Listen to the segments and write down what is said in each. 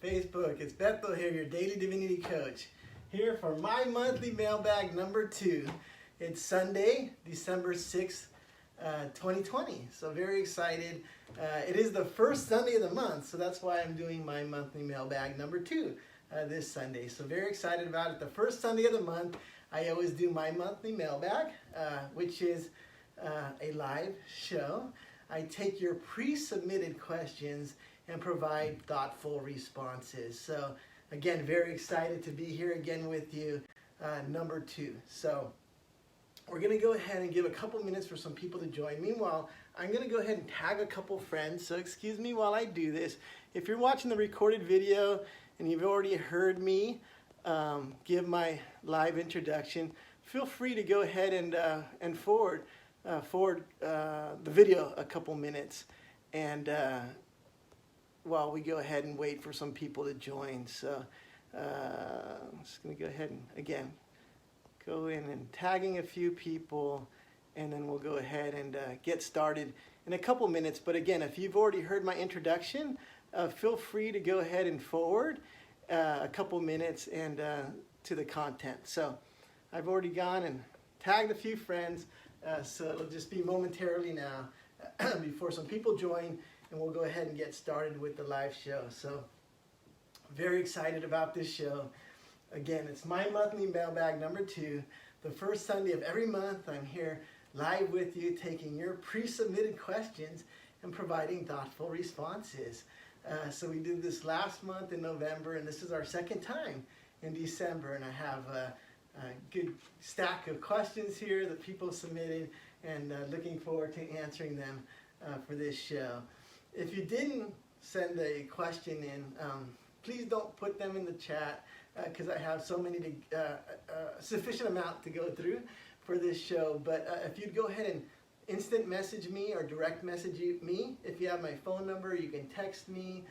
Facebook. It's Bethel here, your daily divinity coach, here for my monthly mailbag number 2. It's Sunday, December 6th, 2020. So very excited. It is the first Sunday of the month, so that's why I'm doing my monthly mailbag number 2 this Sunday. So very excited about it. The first Sunday of the month, I always do my monthly mailbag, which is a live show. I take your pre-submitted questions and provide thoughtful responses. So again, very excited to be here again with you, number 2. So we're going to go ahead and give a couple minutes for some people to join. Meanwhile, I'm going to go ahead and tag a couple friends. So excuse me while I do this. If you're watching the recorded video and you've already heard me give my live introduction, feel free to go ahead and forward the video a couple minutes, and while we go ahead and wait for some people to join. So I'm just going to go ahead and again go in and tagging a few people, and then we'll go ahead and get started in a couple minutes. But again, if you've already heard my introduction, feel free to go ahead and forward a couple minutes and to the content. So I've already gone and tagged a few friends, so it'll just be momentarily now before some people join, and we'll go ahead and get started with the live show. So very excited about this show. Again, it's my monthly mailbag number 2. The first Sunday of every month, I'm here live with you, taking your pre-submitted questions and providing thoughtful responses. So we did this last month in November, and this is our second time in December, and I have a good stack of questions here that people submitted, and looking forward to answering them for this show. If you didn't send a question in, please don't put them in the chat, because I have so many sufficient amount to go through for this show. But if you'd go ahead and instant message me or direct message me, if you have my phone number, you can text me.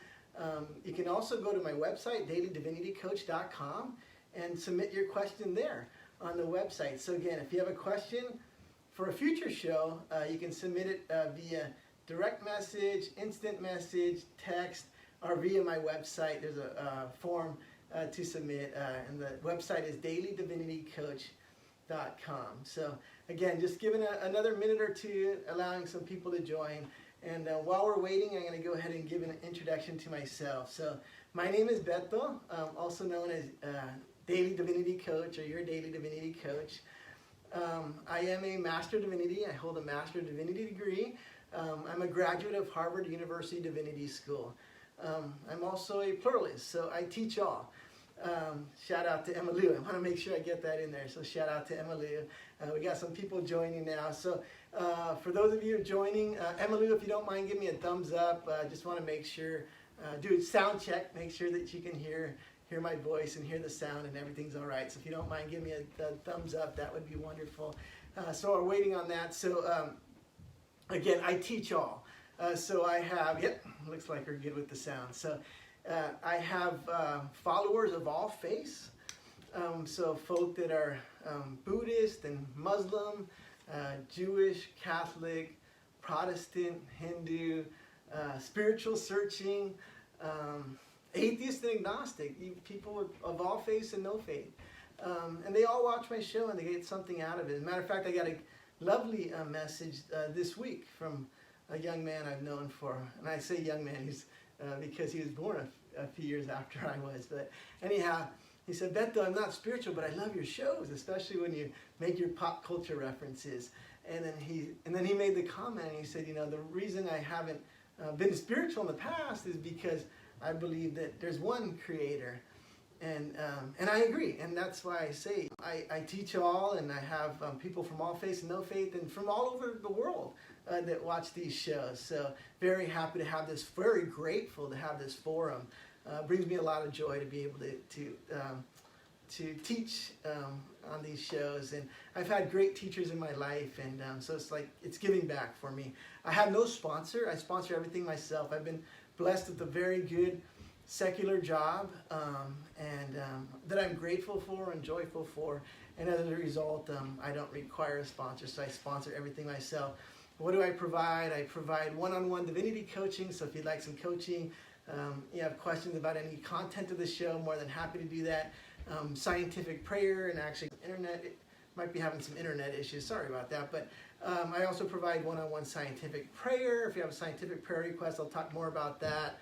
You can also go to my website, dailydivinitycoach.com, and submit your question there on the website. So again, if you have a question for a future show, you can submit it via direct message, instant message, text, or via my website. There's a form to submit, and the website is dailydivinitycoach.com. So again, just giving another minute or two, allowing some people to join. And while we're waiting, I'm going to go ahead and give an introduction to myself. So my name is Bethel, also known as Daily Divinity Coach, or your Daily Divinity Coach. I am a Master of Divinity. I hold a Master of Divinity degree. I'm a graduate of Harvard University Divinity School. I'm also a pluralist, so I teach all. Shout out to Emma Lou. I want to make sure I get that in there, so shout out to Emma Lou. We got some people joining now. So for those of you joining, Emma Lou, if you don't mind, give me a thumbs up. Just want to make sure, do a sound check, make sure that you can hear my voice and hear the sound and everything's all right. So if you don't mind, give me a thumbs up. That would be wonderful. So we're waiting on that. So again, I teach all. So I have, yep, looks like we're good with the sound. So I have followers of all faiths. So folk that are Buddhist and Muslim, Jewish, Catholic, Protestant, Hindu, spiritual searching, atheist and agnostic, people of all faiths and no faith. And they all watch my show and they get something out of it. As a matter of fact, I got a lovely message this week from a young man I've known for, and I say young man, he's because he was born a few years after I was. But anyhow, he said, Bethel, I'm not spiritual, but I love your shows, especially when you make your pop culture references. And then he made the comment, and he said, you know, the reason I haven't been spiritual in the past is because I believe that there's one creator. And I agree, and that's why I say I teach all, and I have people from all faiths and no faith, and from all over the world that watch these shows. So very happy to have this, very grateful to have this forum. Brings me a lot of joy to be able to teach on these shows, and I've had great teachers in my life, and so it's like it's giving back for me. I have no sponsor. I sponsor everything myself. I've been blessed with a very good secular job, and that I'm grateful for and joyful for, and as a result, I don't require a sponsor, so I sponsor everything myself. What do I provide? I provide one-on-one divinity coaching, so if you'd like some coaching, You have questions about any content of the show, more than happy to do that. Scientific prayer, and actually internet, might be having some internet issues, sorry about that, but I also provide one-on-one scientific prayer. If you have a scientific prayer request, I'll talk more about that.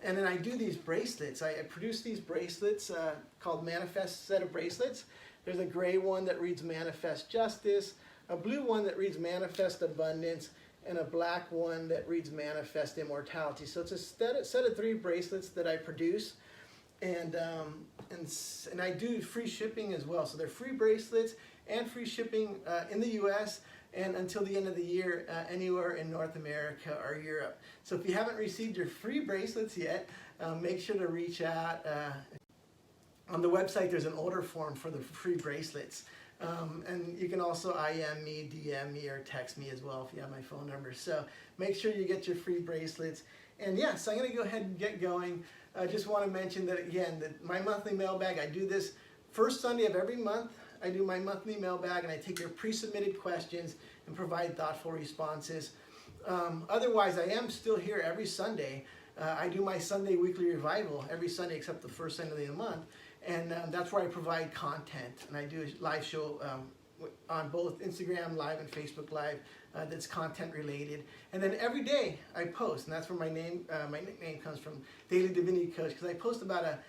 And then I do these bracelets. I produce these bracelets called Manifest set of bracelets. There's a gray one that reads Manifest Justice, a blue one that reads Manifest Abundance, and a black one that reads Manifest Immortality. So it's a set of 3 bracelets that I produce, and I do free shipping as well. So they're free bracelets and free shipping in the U.S. and until the end of the year anywhere in North America or Europe. So if you haven't received your free bracelets yet, make sure to reach out. On the website, there's an order form for the free bracelets. And you can also IM me, DM me, or text me as well if you have my phone number. So make sure you get your free bracelets. And yeah, so I'm going to go ahead and get going. I just want to mention that again, that my monthly mailbag, I do this first Sunday of every month. I do my monthly mailbag, and I take your pre-submitted questions and provide thoughtful responses. Otherwise, I am still here every Sunday. I do my Sunday weekly revival every Sunday except the first Sunday of the month. And that's where I provide content, and I do a live show on both Instagram Live and Facebook Live that's content related. And then every day I post, and that's where my nickname comes from, Daily Divinity Coach, because I post about a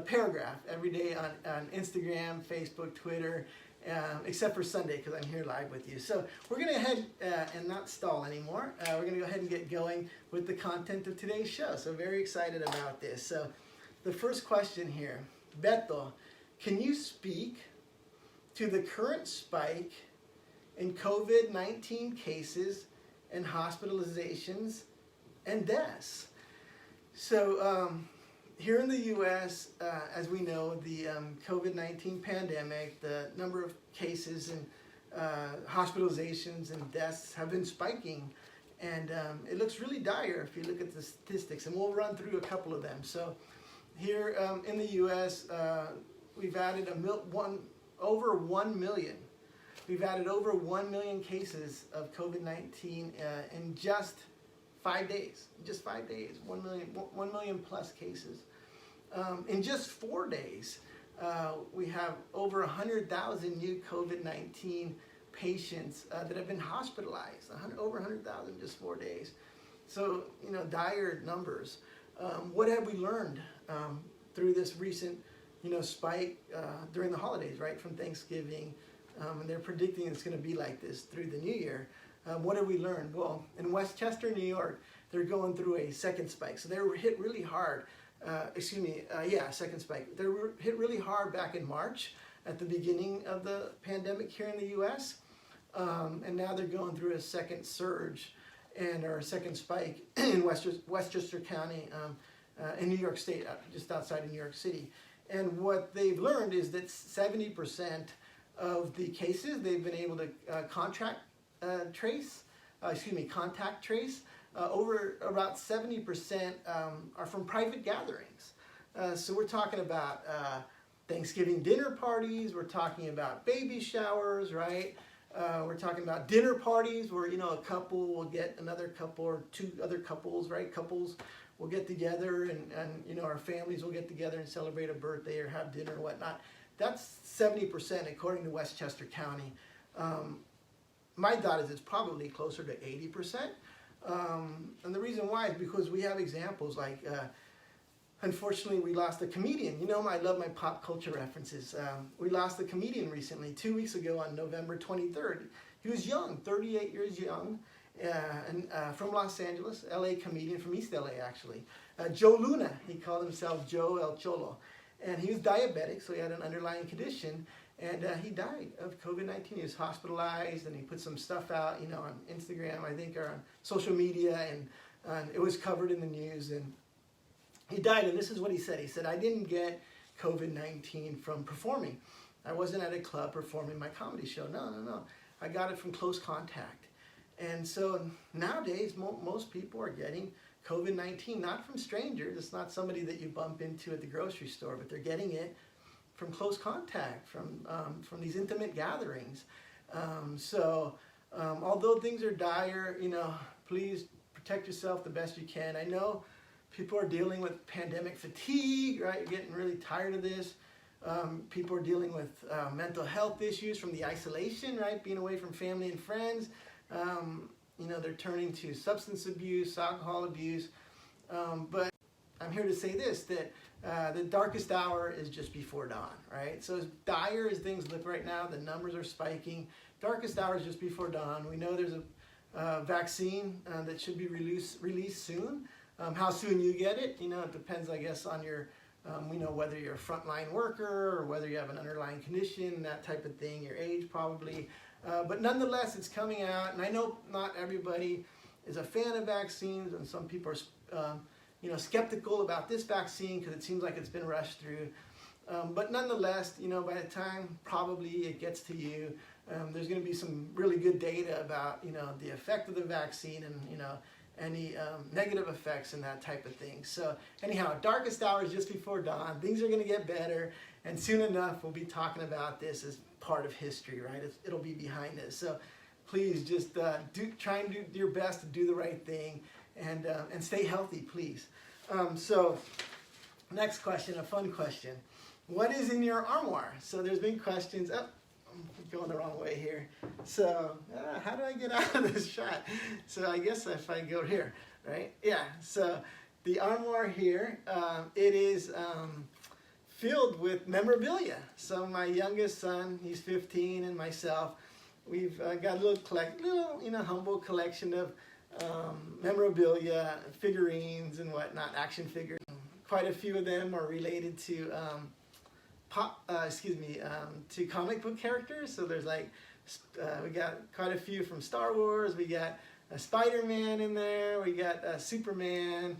paragraph every day on Instagram, Facebook, Twitter, except for Sunday because I'm here live with you. So we're going to go ahead and not stall anymore. We're going to go ahead and get going with the content of today's show. So very excited about this. So the first question here. Beto, can you speak to the current spike in COVID-19 cases and hospitalizations and deaths? So here in the U.S., as we know, the COVID-19 pandemic, the number of cases and hospitalizations and deaths have been spiking. And it looks really dire if you look at the statistics. And we'll run through a couple of them. So here in the U.S., we've added over 1 million. We've added over 1 million cases of COVID-19 in just 5 days. Just 5 days, 1 million plus cases. In just 4 days, we have over 100,000 new COVID-19 patients that have been hospitalized. Over 100,000 in just 4 days. So, dire numbers. What have we learned through this recent, spike during the holidays, right, from Thanksgiving, and they're predicting it's going to be like this through the new year. What have we learned? Well, in Westchester, New York, they're going through a second spike. So they were hit really hard. Second spike. They were hit really hard back in March at the beginning of the pandemic here in the U.S. And now they're going through a second surge or a second spike in Westchester County in New York State, just outside of New York City. And what they've learned is that 70% of the cases they've been able to contact trace. Over about 70% are from private gatherings. So we're talking about Thanksgiving dinner parties. We're talking about baby showers, right? We're talking about dinner parties where, a couple will get another couple or 2 other couples, right? Couples will get together and our families will get together and celebrate a birthday or have dinner or whatnot. That's 70% according to Westchester County. My thought is it's probably closer to 80%. And the reason why is because we have examples like, unfortunately, we lost a comedian. I love my pop culture references. We lost a comedian recently, 2 weeks ago on November 23rd. He was young, 38 years young, and from Los Angeles, LA comedian, from East LA actually. Joe Luna, he called himself Joe El Cholo. And he was diabetic, so he had an underlying condition. And he died of COVID-19. He was hospitalized, and he put some stuff out, on Instagram, I think, or on social media, and it was covered in the news. And he died, and this is what he said. He said, "I didn't get COVID-19 from performing. I wasn't at a club performing my comedy show. No. I got it from close contact." And so nowadays, most people are getting COVID-19, not from strangers. It's not somebody that you bump into at the grocery store, but they're getting it from close contact, from these intimate gatherings. Although things are dire, please protect yourself the best you can. I know People are dealing with pandemic fatigue, right? You're getting really tired of this. People are dealing with mental health issues from the isolation, right? Being away from family and friends. You know, they're turning to substance abuse, alcohol abuse. But I'm here to say this, that the darkest hour is just before dawn, right? So as dire as things look right now, the numbers are spiking. Darkest hour is just before dawn. We know there's a vaccine that should be released soon. How soon you get it, you know, it depends, I guess, on your, we know whether you're a frontline worker or whether you have an underlying condition, that type of thing, your age probably. But nonetheless, it's coming out, and I know not everybody is a fan of vaccines, and some people are, you know, skeptical about this vaccine because it seems like it's been rushed through. But nonetheless, you know, by the time probably it gets to you, there's going to be some really good data about, you know, the effect of the vaccine and, you know, any negative effects and that type of thing. So anyhow, darkest hour is just before dawn. Things are going to get better, and soon enough we'll be talking about this as part of history, right? It'll be behind us. So please just try and do your best to do the right thing, and stay healthy, please. So next question, a fun question. What is in your armoire? So there's been questions. Oh, I'm going the wrong way here. So how do I get out of this shot? So I guess if I go here, right? Yeah, so the armoire here, it is filled with memorabilia. So my youngest son, he's 15, and myself, we've got a little, you know, humble collection of memorabilia, figurines and whatnot, action figures. Quite a few of them are related to to comic book characters. So there's like, we got quite a few from Star Wars. We got Spider-Man in there. We got Superman,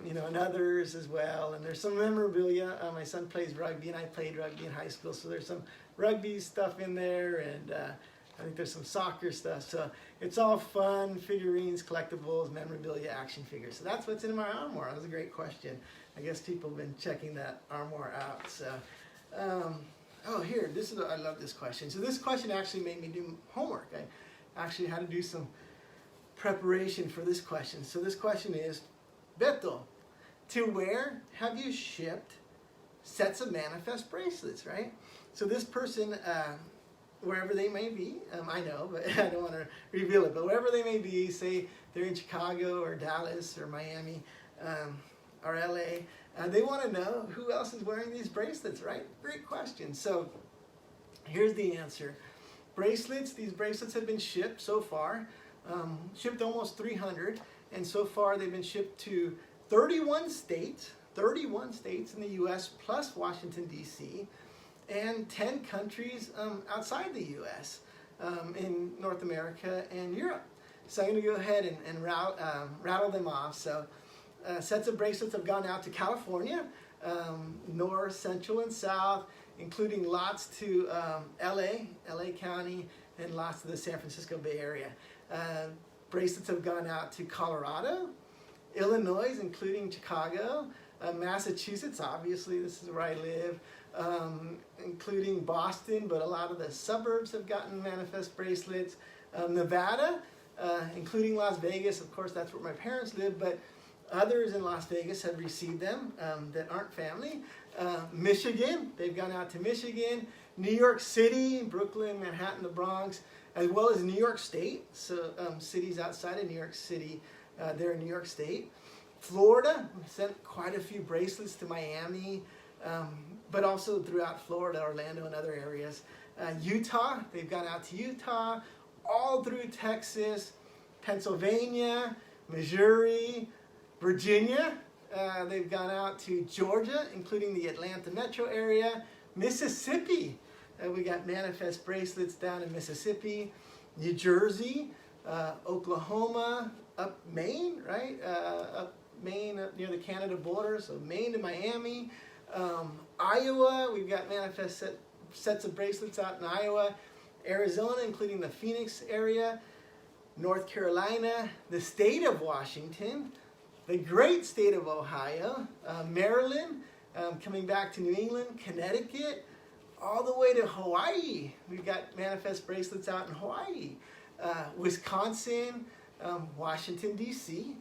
you know, and others as well. And there's some memorabilia. My son plays rugby, and I played rugby in high school. So there's some rugby stuff in there, and I think there's some soccer stuff. So it's all fun, figurines, collectibles, memorabilia, action figures. So that's what's in my armoire. That was a great question. I guess people have been checking that armoire out. So, oh, here, I love this question. So this question actually made me do homework. I actually had to do some preparation for this question. So this question is, Beto, to where have you shipped sets of manifest bracelets, right? So this person, wherever they may be, I know, but I don't want to reveal it, but wherever they may be, say they're in Chicago or Dallas or Miami, or LA, they want to know who else is wearing these bracelets, right? Great question. So here's the answer. These bracelets have been shipped so far, shipped almost 300, and so far they've been shipped to 31 states in the US plus Washington, D.C., and 10 countries outside the US, in North America and Europe. So I'm going to go ahead and rattle them off. So sets of bracelets have gone out to California, North, Central, and South, including lots to LA County, and lots to the San Francisco Bay Area. Bracelets have gone out to Colorado, Illinois, including Chicago, Massachusetts, obviously, this is where I live, including Boston, but a lot of the suburbs have gotten manifest bracelets. Nevada, including Las Vegas, of course, that's where my parents live, but others in Las Vegas have received them that aren't family. Michigan, they've gone out to Michigan. New York City, Brooklyn, Manhattan, the Bronx, as well as New York State. So cities outside of New York City, they're in New York State. Florida, we sent quite a few bracelets to Miami, but also throughout Florida, Orlando, and other areas. Utah, they've gone out to Utah, all through Texas, Pennsylvania, Missouri, Virginia, they've gone out to Georgia, including the Atlanta metro area, Mississippi, we got manifest bracelets down in Mississippi, New Jersey, Oklahoma, up Maine, right? Up Maine, up near the Canada border, so Maine to Miami, Iowa, we've got manifest sets of bracelets out in Iowa, Arizona, including the Phoenix area, North Carolina, the state of Washington, the great state of Ohio, Maryland, coming back to New England, Connecticut, all the way to Hawaii. We've got manifest bracelets out in Hawaii, Wisconsin, Washington, D.C.,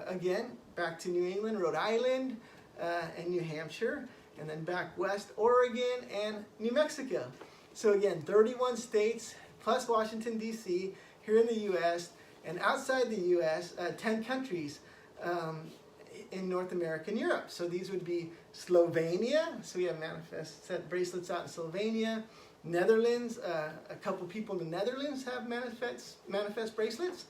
again, back to New England, Rhode Island, and New Hampshire, and then back west, Oregon and New Mexico. So again, 31 states plus Washington, D.C., here in the U.S., and outside the U.S., 10 countries in North America and Europe. So these would be Slovenia, so we have manifest set bracelets out in Slovenia. Netherlands, a couple people in the Netherlands have manifest bracelets.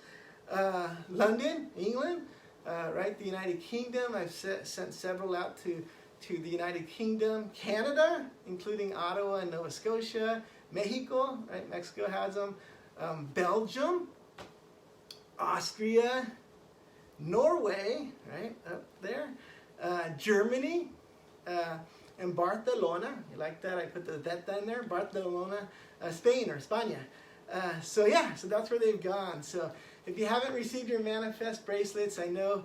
London, England, right, the United Kingdom, I've sent several out to the United Kingdom. Canada, including Ottawa and Nova Scotia. Mexico, right, Mexico has them. Belgium, Austria, Norway, right, up there, Germany, and Barcelona. You like that? I put the Zeta in there. Barcelona, Spain or España. So yeah, so that's where they've gone. So if you haven't received your manifest bracelets, I know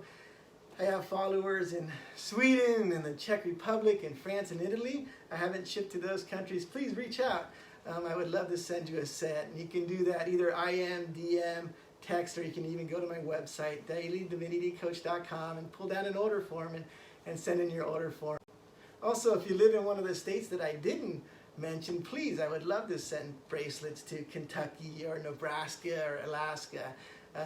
I have followers in Sweden and the Czech Republic and France and Italy. I haven't shipped to those countries. Please reach out. I would love to send you a set. And you can do that either IM, DM, text, or you can even go to my website, dailydivinitycoach.com, and pull down an order form and send in your order form. Also, if you live in one of the states that I didn't mention, please, I would love to send bracelets to Kentucky or Nebraska or Alaska.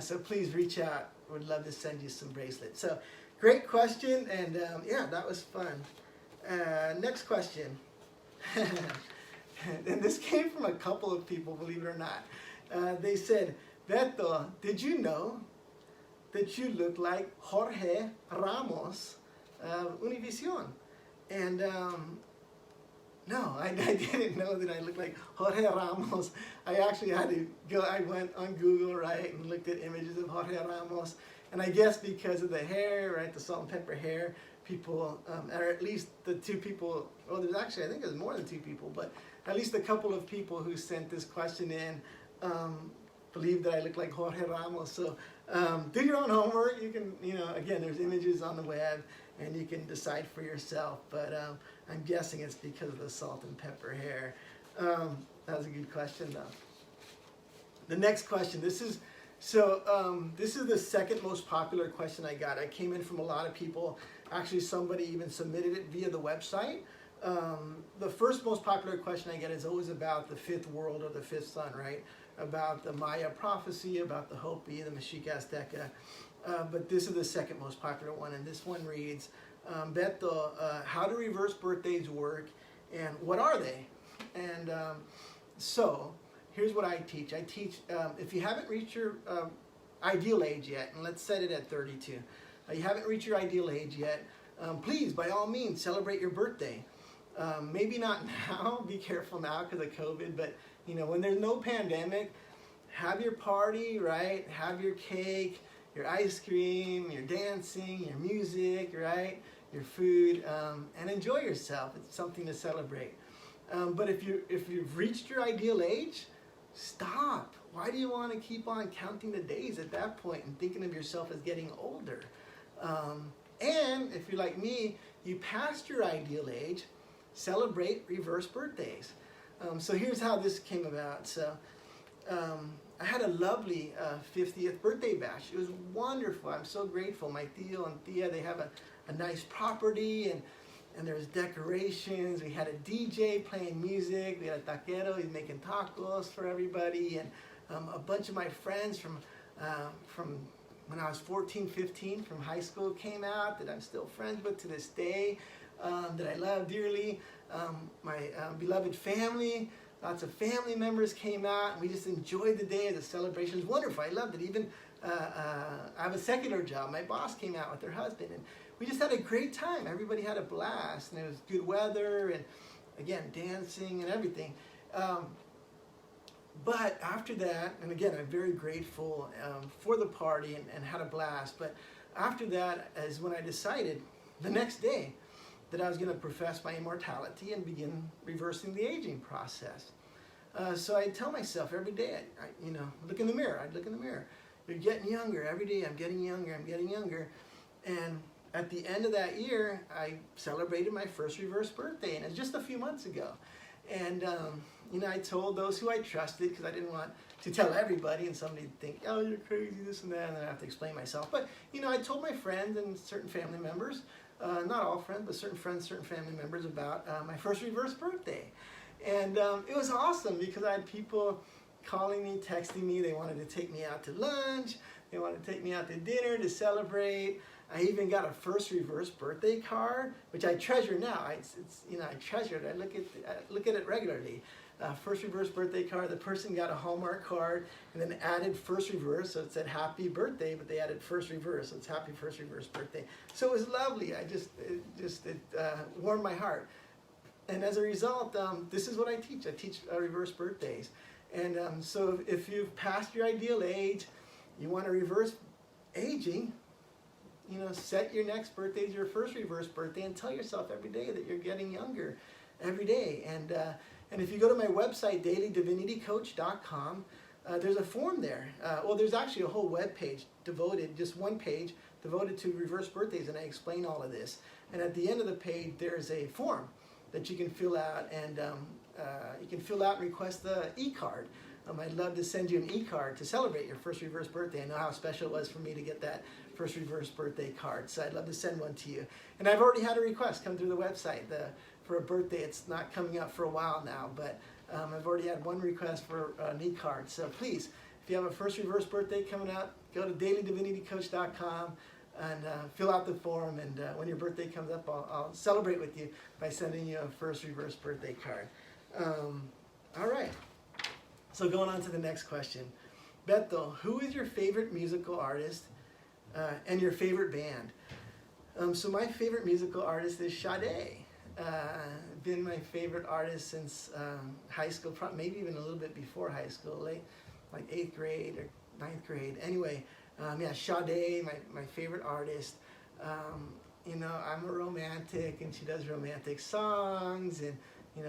So please reach out. Would love to send you some bracelets. So great question, and yeah, that was fun. Next question. And this came from a couple of people, believe it or not. They said, Beto, did you know that you look like Jorge Ramos of Univision? And no, I didn't know that I looked like Jorge Ramos. I actually had to go, I went on Google, right, and looked at images of Jorge Ramos. And I guess because of the hair, right, the salt and pepper hair, people, or at least the two people, well, there's actually, I think there's more than two people, but at least a couple of people who sent this question in believe that I look like Jorge Ramos. So do your own homework. You can, you know, again, there's images on the web, and you can decide for yourself. But I'm guessing it's because of the salt and pepper hair. That was a good question, though. The next question. This is the second most popular question I got. I came in from a lot of people. Actually, somebody even submitted it via the website. The first most popular question I get is always about the fifth world or the fifth sun, right? About the Maya prophecy, about the Hopi, the Mexica Azteca. But this is the second most popular one, and this one reads, Beto, how do reverse birthdays work, and what are they? And so, here's what I teach. I teach, if you haven't reached your ideal age yet, and let's set it at 32. You haven't reached your ideal age yet, please, by all means, celebrate your birthday. Maybe not now, be careful now because of COVID, but you know, when there's no pandemic, have your party, right? Have your cake, your ice cream, your dancing, your music, right? Your food, and enjoy yourself. It's something to celebrate. But if you've reached your ideal age, stop. Why do you want to keep on counting the days at that point and thinking of yourself as getting older? And if you're like me, you passed your ideal age, celebrate reverse birthdays. So here's how this came about. So I had a lovely 50th birthday bash. It was wonderful. I'm so grateful. My tío and tía, they have a nice property, and there was decorations. We had a DJ playing music. We had a taquero. He's making tacos for everybody. And a bunch of my friends from when I was 14, 15 from high school came out that I'm still friends with to this day, that I love dearly. My beloved family, lots of family members came out, and we just enjoyed the day as a celebration. It was wonderful. I loved it. Even I have a secular job. My boss came out with her husband, and we just had a great time. Everybody had a blast, and it was good weather, and again, dancing and everything. But after that, and again, I'm very grateful for the party and had a blast. But after that is when I decided the next day that I was going to profess my immortality and begin reversing the aging process. So I tell myself every day, I look in the mirror. I'd look in the mirror. You're getting younger. Every day I'm getting younger. I'm getting younger. And at the end of that year, I celebrated my first reverse birthday, and it's just a few months ago. And I told those who I trusted, because I didn't want to tell everybody and somebody would think, oh, you're crazy, this and that, and then I have to explain myself. But I told my friends and certain family members, not all friends, but certain friends, certain family members, about my first reverse birthday. And it was awesome because I had people calling me, texting me. They wanted to take me out to lunch. They wanted to take me out to dinner to celebrate. I even got a first reverse birthday card, which I treasure now. I treasure it. I look at it regularly. First reverse birthday card. The person got a Hallmark card and then added first reverse, so it said happy birthday, but they added first reverse, so it's happy first reverse birthday. So it was lovely. It warmed my heart. And as a result, this is what I teach. I teach reverse birthdays. And so if you've passed your ideal age, you want to reverse aging, set your next birthday as your first reverse birthday and tell yourself every day that you're getting younger every day. And if you go to my website, dailydivinitycoach.com, there's a form there. Well, there's actually a whole web page devoted, just one page, devoted to reverse birthdays, and I explain all of this. And at the end of the page, there's a form that you can fill out, and you can fill out and request the e-card. I'd love to send you an e-card to celebrate your first reverse birthday. I know how special it was for me to get that first reverse birthday card, so I'd love to send one to you. And I've already had a request come through the website for a birthday. It's not coming up for a while now, but I've already had one request for an e-card. So please, if you have a first reverse birthday coming up, go to dailydivinitycoach.com and fill out the form, and when your birthday comes up, I'll celebrate with you by sending you a first reverse birthday card. All right, so going on to the next question. Beto, who is your favorite musical artist and your favorite band? So my favorite musical artist is Sade. Been my favorite artist since high school, maybe even a little bit before high school, like 8th grade or 9th grade. Anyway, Sade, my favorite artist. I'm a romantic, and she does romantic songs, and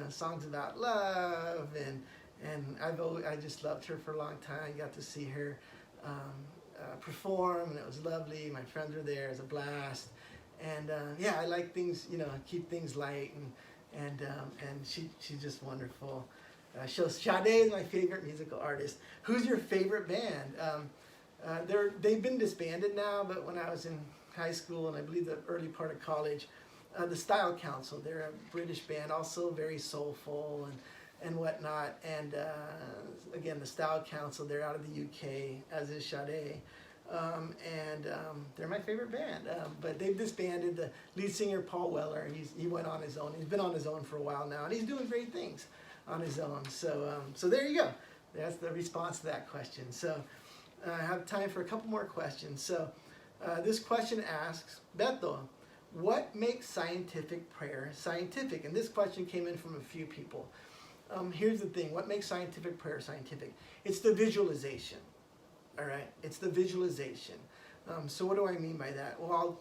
songs about love, and I just loved her for a long time. I got to see her perform, and it was lovely. My friends were there. It was a blast. And I like things, keep things light, and she's just wonderful. Sade is my favorite musical artist. Who's your favorite band? They've been disbanded now, but when I was in high school and I believe the early part of college, the Style Council, they're a British band, also very soulful and whatnot. And again, the Style Council, they're out of the UK, as is Sade. They're my favorite band, but they've disbanded. The lead singer, Paul Weller, he went on his own. He's been on his own for a while now, and he's doing great things on his own. So there you go. That's the response to that question. So I have time for a couple more questions. So this question asks, Beto, what makes scientific prayer scientific? And this question came in from a few people. Here's the thing. What makes scientific prayer scientific? It's the visualization. All right, it's the visualization. So what do I mean by that? Well, I'll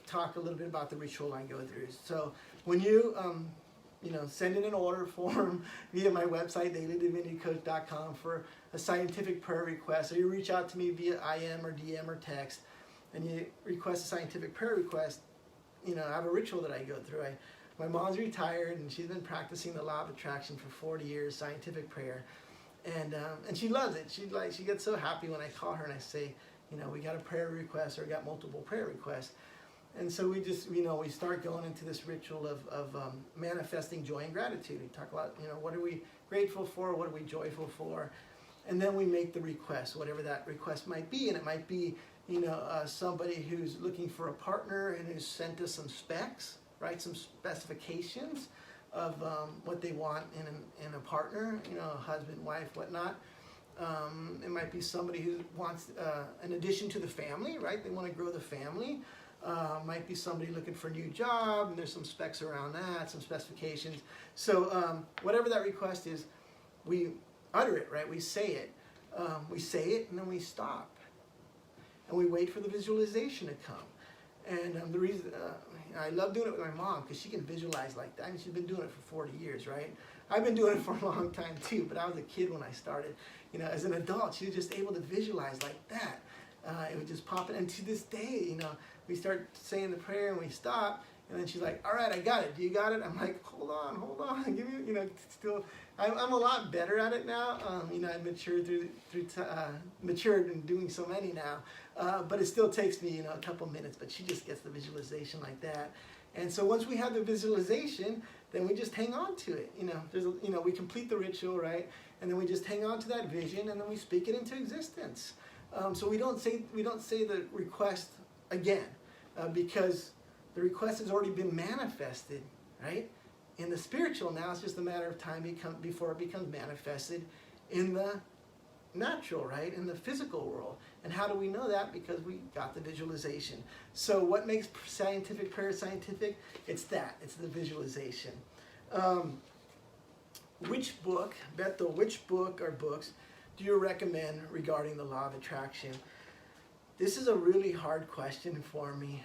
talk a little bit about the ritual I go through. So when you, send in an order form via my website, dailydivinitycoach.com, for a scientific prayer request, or you reach out to me via IM or DM or text, and you request a scientific prayer request, I have a ritual that I go through. My mom's retired, and she's been practicing the law of attraction for 40 years, scientific prayer. And she loves it. She gets so happy when I call her and I say, we got a prayer request, or got multiple prayer requests. And so we just, we start going into this ritual of manifesting joy and gratitude. We talk about, what are we grateful for? What are we joyful for? And then we make the request, whatever that request might be. And it might be, somebody who's looking for a partner and who's sent us some specs, right? Some specifications of what they want in a partner, husband, wife, whatnot. It might be somebody who wants an addition to the family, right? They want to grow the family. Might be somebody looking for a new job, and there's some specs around that, some specifications. So whatever that request is, we utter it, right? We say it. And then we stop. And we wait for the visualization to come. And the reason I love doing it with my mom, because she can visualize like that. I mean, she's been doing it for 40 years, right? I've been doing it for a long time too, but I was a kid when I started. As an adult, she was just able to visualize like that. It would just pop in. And to this day, we start saying the prayer and we stop, And then she's like, all right, I got it. Do you got it? I'm like, hold on. Give me, still, I'm a lot better at it now. I matured in doing so many now. But it still takes me, a couple minutes. But she just gets the visualization like that. And so once we have the visualization, then we just hang on to it. We complete the ritual, right? And then we just hang on to that vision, and then we speak it into existence. So we don't say the request again, because the request has already been manifested, right? In the spiritual, now it's just a matter of time before it becomes manifested in the natural, right? In the physical world. And how do we know that? Because we got the visualization. So what makes scientific prayer scientific? It's the visualization. Which book, Beto, which book or books do you recommend regarding the law of attraction? This is a really hard question for me.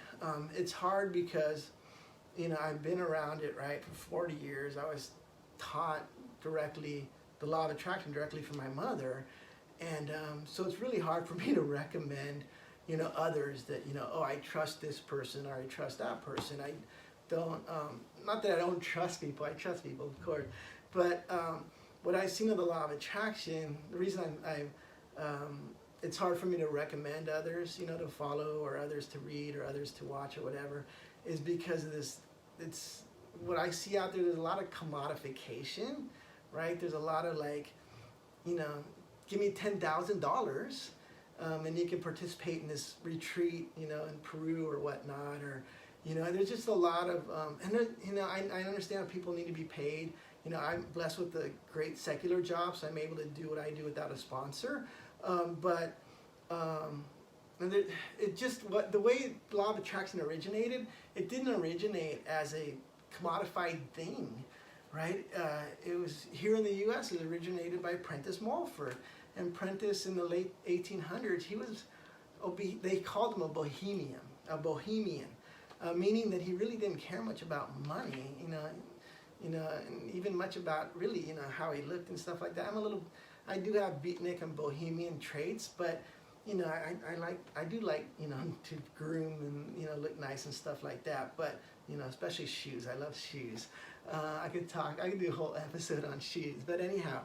It's hard because, I've been around it, right, for 40 years. I was taught directly the law of attraction directly from my mother. And so it's really hard for me to recommend, others that, I trust this person or I trust that person. I don't, not that I don't trust people, I trust people, of course. But what I've seen of the law of attraction, the reason it's hard for me to recommend others, to follow or others to read or others to watch or whatever, is because of this. It's what I see out there. There's a lot of commodification, right? There's a lot of give me $10,000, and you can participate in this retreat, in Peru or whatnot, or there's just a lot of I understand people need to be paid. I'm blessed with a great secular job, so I'm able to do what I do without a sponsor. But it just the way law of attraction originated, it didn't originate as a commodified thing, right? It was here in the U.S. It originated by Prentice Mulford, and Prentice in the late 1800s, they called him a bohemian, meaning that he really didn't care much about money, and even much about really, how he looked and stuff like that. I do have beatnik and bohemian traits, but I do like to groom and look nice and stuff like that. But especially shoes. I love shoes. I could do a whole episode on shoes. But anyhow,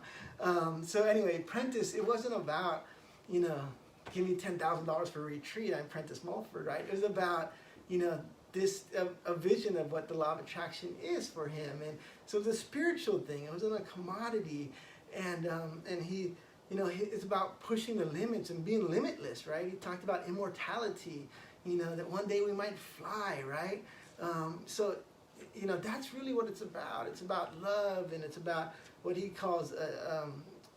so anyway, Prentice. It wasn't about give me $10,000 for a retreat. I'm Prentice Mulford, right? It was about this a vision of what the law of attraction is for him, and so it was a spiritual thing. It wasn't a commodity, and he, it's about pushing the limits and being limitless, right? He talked about immortality, that one day we might fly, right? So, that's really what it's about. It's about love, and it's about what he calls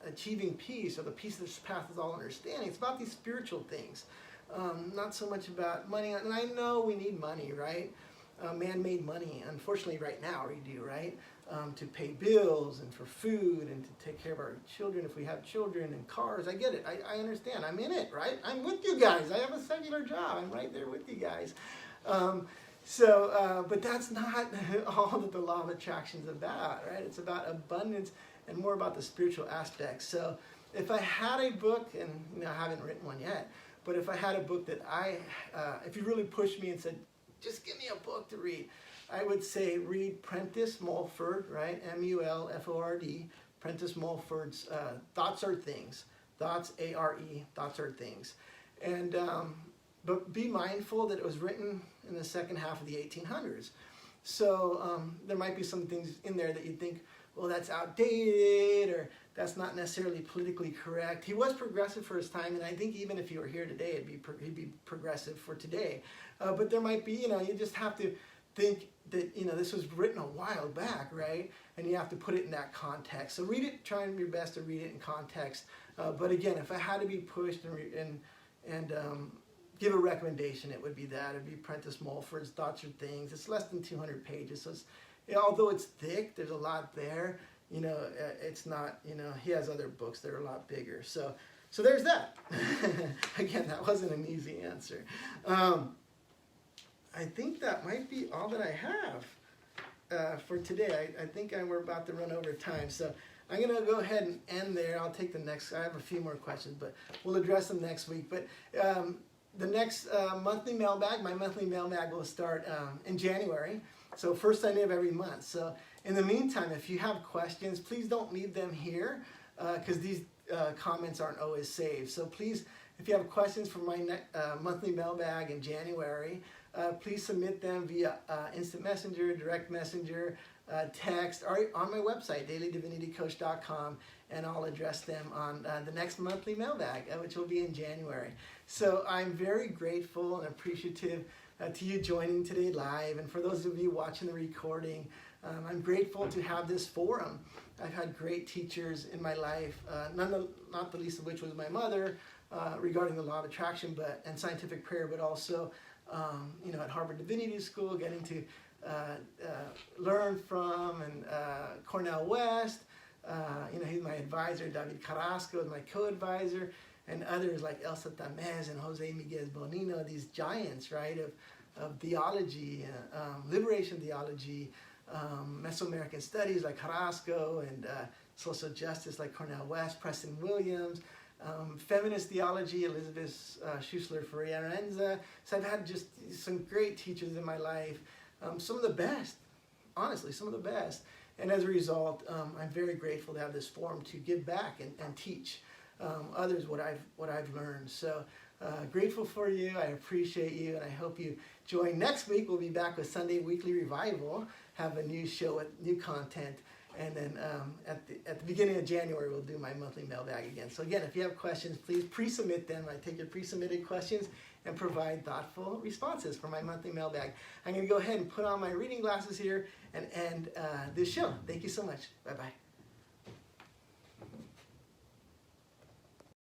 achieving peace, or the peace that surpasses all understanding. It's about these spiritual things. Not so much about money, and I know we need money, right? Man-made money, unfortunately, right now we do, right? To pay bills and for food and to take care of our children if we have children, and cars. I get it. I understand. I'm in it, right? I'm with you guys. I have a secular job. I'm right there with you guys. But that's not all that the law of attraction is about, right? It's about abundance and more about the spiritual aspects. So if I had a book, and I haven't written one yet, but if I had a book that if you really pushed me and said, just give me a book to read, I would say read Prentice Mulford, right? Mulford, Prentice Mulford's Thoughts Are Things. Thoughts, A-R-E, Thoughts Are Things. And, but be mindful that it was written in the second half of the 1800s. So there might be some things in there that you think, well, that's outdated, or that's not necessarily politically correct. He was progressive for his time, and I think even if he were here today, he'd be progressive for today. But there might be, you just have to think that, this was written a while back, right? And you have to put it in that context. So read it, try and do your best to read it in context. But again, if I had to be pushed and give a recommendation, it would be that. It would be Prentice Mulford's Thoughts Are Things. It's less than 200 pages, so although it's thick, there's a lot there. It's not, he has other books that are a lot bigger. So there's that. Again, that wasn't an easy answer. I think that might be all that I have for today. I think we're about to run over time. So I'm going to go ahead and end there. I'll take the next. I have a few more questions, but we'll address them next week. But the next monthly mailbag, my monthly mailbag will start in January. So first Sunday of every month. So in the meantime, if you have questions, please don't leave them here because these comments aren't always saved. So please, if you have questions for my monthly mailbag in January, please submit them via instant messenger, direct messenger, text, or on my website, dailydivinitycoach.com, and I'll address them on the next monthly mailbag, which will be in January. So I'm very grateful and appreciative to you joining today live, and for those of you watching the recording, I'm grateful to have this forum. I've had great teachers in my life, not the least of which was my mother, regarding the law of attraction and scientific prayer, but also at Harvard Divinity School, getting to learn from and Cornell West. He's my advisor. David Carrasco is my co-advisor, and others like Elsa Tamez and Jose Miguel Bonino, these giants, right, of theology, liberation theology, Mesoamerican studies like Carrasco, and social justice like Cornell West, Preston Williams, feminist theology, Elizabeth Schussler Ferreira. So I've had just some great teachers in my life, some of the best, honestly, some of the best. And as a result, I'm very grateful to have this forum to give back and teach others what I've learned. So grateful for you. I appreciate you, and I hope you join next week. We'll be back with Sunday Weekly Revival. Have a new show with new content, and then at the beginning of January we'll do my monthly mailbag again. So again, if you have questions, please pre-submit them. I take your pre-submitted questions and provide thoughtful responses for my monthly mailbag. I'm going to go ahead and put on my reading glasses here and end this show. Thank you so much. Bye-bye.